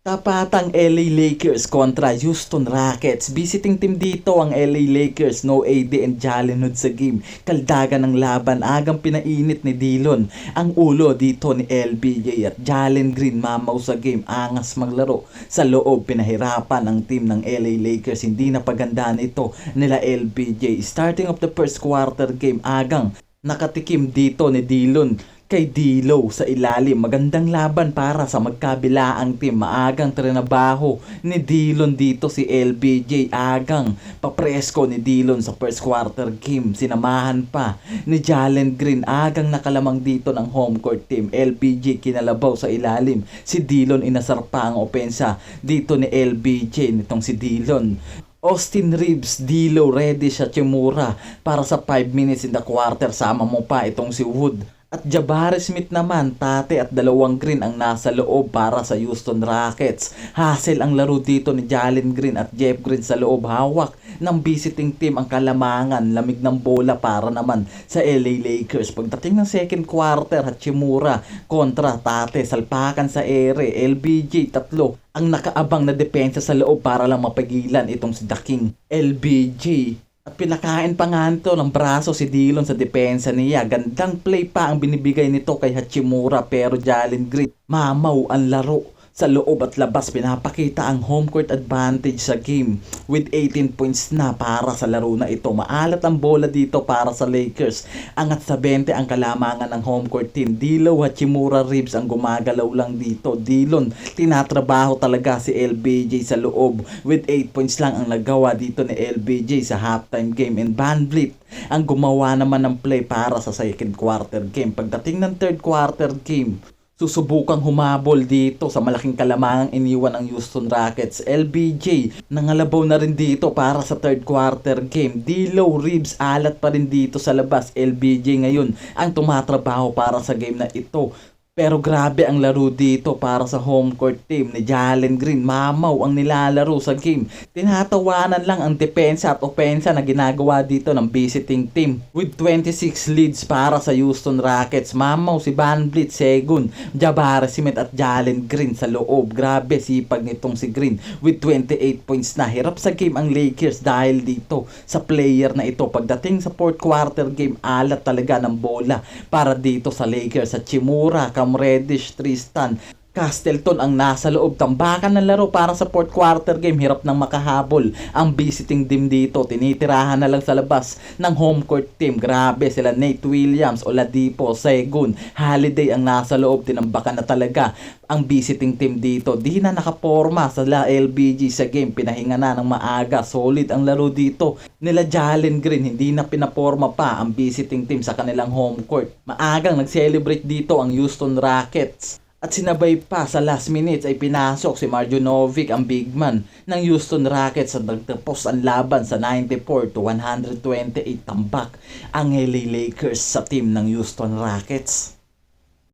Tapatang LA Lakers kontra Houston Rockets. Visiting team dito ang LA Lakers. No AD and Jalen Hood sa game. Kaldagan ng laban. Agang pinainit ni Dillon ang ulo dito ni LBJ at Jalen Green mamaw sa game. Angas maglaro. Sa loob pinahirapan ang team ng LA Lakers. Hindi napagandaan ito nila LBJ. Starting of the first quarter game, agang nakatikim dito ni Dillon kay D'Lo sa ilalim. Magandang laban para sa magkabilaang team. Maagang trinabaho ni Dillon dito si LBJ. Agang papresko ni Dillon sa first quarter game. Sinamahan pa ni Jalen Green. Agang nakalamang dito ng home court team. LBJ kinalabaw sa ilalim. Si Dillon inasar pa ang opensa dito ni LBJ nitong si Dillon. Austin Reeves, D'Lo, Reddish at Hachimura para sa 5 minutes in the quarter. Sama mo pa itong si Wood. At Jabari Smith naman, Tate at dalawang Green ang nasa loob para sa Houston Rockets. Hassle ang laro dito ni Jalen Green at Jeff Green sa loob. Hawak ng visiting team ang kalamangan. Lamig ng bola para naman sa LA Lakers. Pagdating ng second quarter, Hachimura kontra Tate. Salpakan sa ere. LBJ tatlo ang nakaabang na depensa sa loob para lang mapagilan itong si The King LBJ. At pinakain pa nga nito ng braso si Dillon sa depensa niya. Gandang play pa ang binibigay nito kay Hachimura pero Jalen Green mamaw ang laro. Sa loob at labas pinapakita ang home court advantage sa game with 18 points na para sa laro na ito. Maalat ang bola dito para sa Lakers. Angat sa 20 ang kalamangan ng home court team. D'Lo, Hachimura, Reeves ang gumagalaw lang dito. Dillon, tinatrabaho talaga si LBJ sa loob with 8 points lang ang nagawa dito ni LBJ sa halftime game. And VanVleet ang gumawa naman ng play para sa second quarter game. Pagdating ng third quarter game, susubukang humabol dito sa malaking kalamangang iniwan ng Houston Rockets. LBJ nangalabaw na rin dito para sa third quarter game. D'Lo, Reeves alat pa rin dito sa labas. LBJ ngayon ang tumatrabaho para sa game na ito. Pero grabe ang laro dito para sa home court team ni Jalen Green. Mamaw ang nilalaro sa game. Tinatawanan lang ang depensa at opensa na ginagawa dito ng visiting team. With 26 leads para sa Houston Rockets. Mamaw si VanVleet, Segun, Jabari Smith at Jalen Green sa loob. Grabe sipag nitong si Green with 28 points na. Hirap sa game ang Lakers dahil dito sa player na ito. Pagdating sa fourth quarter game, alat talaga ng bola para dito sa Lakers. At Hachimura, Reddish, Tristan, Castleton ang nasa loob. Tambakan ng laro para sa fourth quarter game. Hirap nang makahabol ang visiting team dito. Tinitirahan na lang sa labas ng home court team. Grabe sila Nate Williams, Oladipo, Segun, Holiday ang nasa loob. Tinambakan na talaga ang visiting team dito. Di na nakaporma sa LBG sa game. Pinahinga na ng maaga. Solid ang laro dito nila Jalen Green. Hindi na pinaporma pa ang visiting team sa kanilang home court. Maagang nag-celebrate dito ang Houston Rockets. At sinabay pa sa last minutes ay pinasok si Marjanovic, ang big man ng Houston Rockets, at nagtapos ang laban sa 94-128. Tambak ang LA Lakers sa team ng Houston Rockets.